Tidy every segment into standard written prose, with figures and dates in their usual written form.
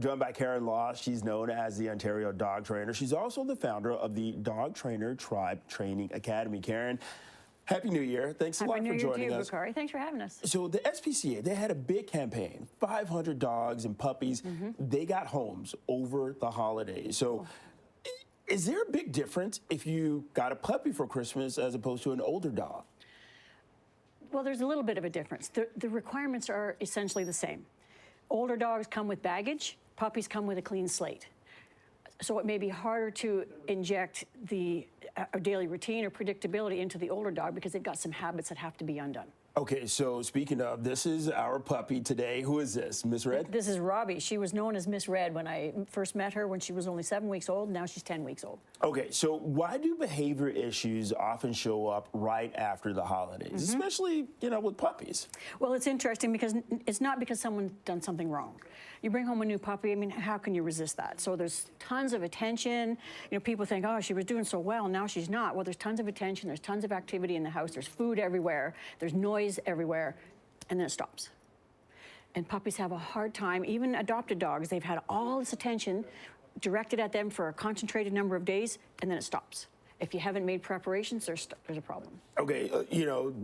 Joined by Karen Law. She's known as the Ontario dog trainer. She's also the founder of the Dog Trainer Tribe Training Academy. Karen, Happy New Year. Thanks a lot for joining us. Bakari. Thanks for having us. So the SPCA, they had a big campaign, 500 dogs and puppies. They got homes over the holidays. So is there a big difference if you got a puppy for Christmas as opposed to an older dog? Well, there's a little bit of a difference. The requirements are essentially the same. Older dogs come with baggage, puppies come with a clean slate. So it may be harder to inject the daily routine or predictability into the older dog because they've got some habits that have to be undone. Okay, so speaking of, this is our puppy today. Who is this, Miss Red? This is Robbie. She was known as Miss Red when I first met her when she was only 7 weeks old. Now she's 10 weeks old. Okay, so why do behavior issues often show up right after the holidays, especially, with puppies? Well, it's interesting because it's not because someone's done something wrong. You bring home a new puppy, I mean, how can you resist that? So there's tons of attention. People think, oh, she was doing so well, now she's not. Well, there's tons of attention, there's tons of activity in the house, there's food everywhere, there's noise everywhere, and then it stops. And puppies have a hard time, even adopted dogs, they've had all this attention directed at them for a concentrated number of days, and then it stops. If you haven't made preparations, there's a problem. Okay,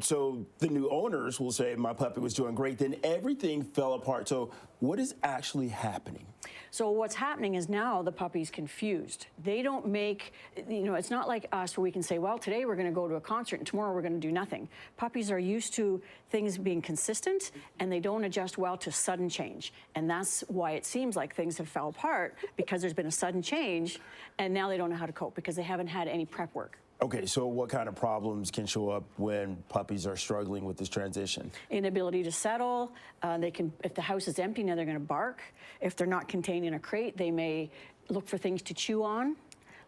so the new owners will say, my puppy was doing great, then everything fell apart. So what is actually happening? So what's happening is now the puppy's confused. They don't make, it's not like us where we can say, well, today we're going to go to a concert and tomorrow we're going to do nothing. Puppies are used to things being consistent and they don't adjust well to sudden change. And that's why it seems like things have fell apart, because there's been a sudden change and now they don't know how to cope because they haven't had any prep work. Okay, so what kind of problems can show up when puppies are struggling with this transition? Inability to settle. If the house is empty, now they're going to bark. If they're not contained in a crate, they may look for things to chew on,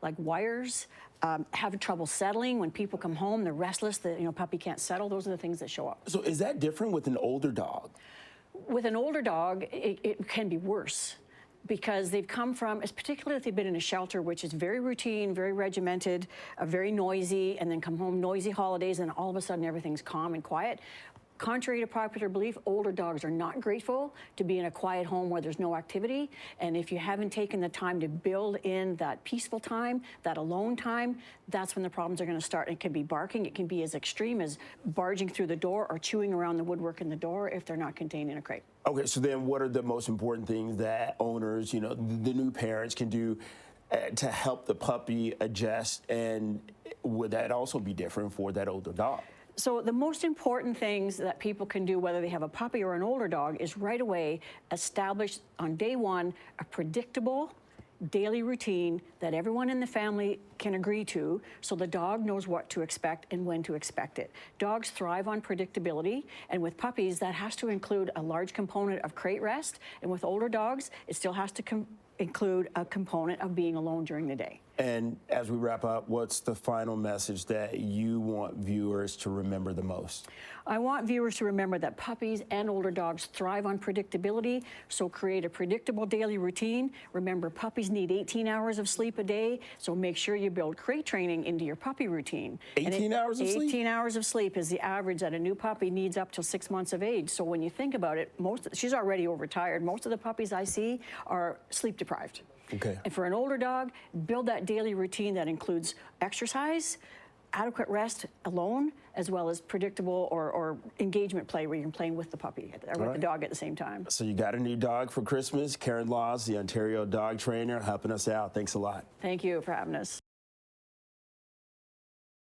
like wires. Have trouble settling. When people come home, they're restless. The puppy can't settle. Those are the things that show up. So is that different with an older dog? With an older dog, it can be worse, because they've come from, particularly if they've been in a shelter, which is very routine, very regimented, very noisy, and then come home, noisy holidays, and all of a sudden everything's calm and quiet. Contrary to popular belief, older dogs are not grateful to be in a quiet home where there's no activity. And if you haven't taken the time to build in that peaceful time, that alone time, that's when the problems are going to start. It can be barking. It can be as extreme as barging through the door or chewing around the woodwork in the door if they're not contained in a crate. Okay, so then what are the most important things that owners, the new parents can do to help the puppy adjust? And would that also be different for that older dog? So the most important things that people can do, whether they have a puppy or an older dog, is right away establish on day one a predictable daily routine that everyone in the family can agree to, so the dog knows what to expect and when to expect it. Dogs thrive on predictability, and with puppies, that has to include a large component of crate rest, and with older dogs, it still has to include a component of being alone during the day. And as we wrap up, what's the final message that you want viewers to remember the most? I want viewers to remember that puppies and older dogs thrive on predictability, so create a predictable daily routine. Remember, puppies need 18 hours of sleep a day, so make sure you build crate training into your puppy routine. 18 hours of sleep? 18 hours of sleep is the average that a new puppy needs up till 6 months of age. So when you think about it, she's already overtired. Most of the puppies I see are sleep deprived. Okay. And for an older dog, build that daily routine that includes exercise, adequate rest alone, as well as predictable or engagement play where you're playing with the puppy or with the dog at the same time. So you got a new dog for Christmas. Karen Laws, the Ontario dog trainer, helping us out. Thanks a lot. Thank you for having us.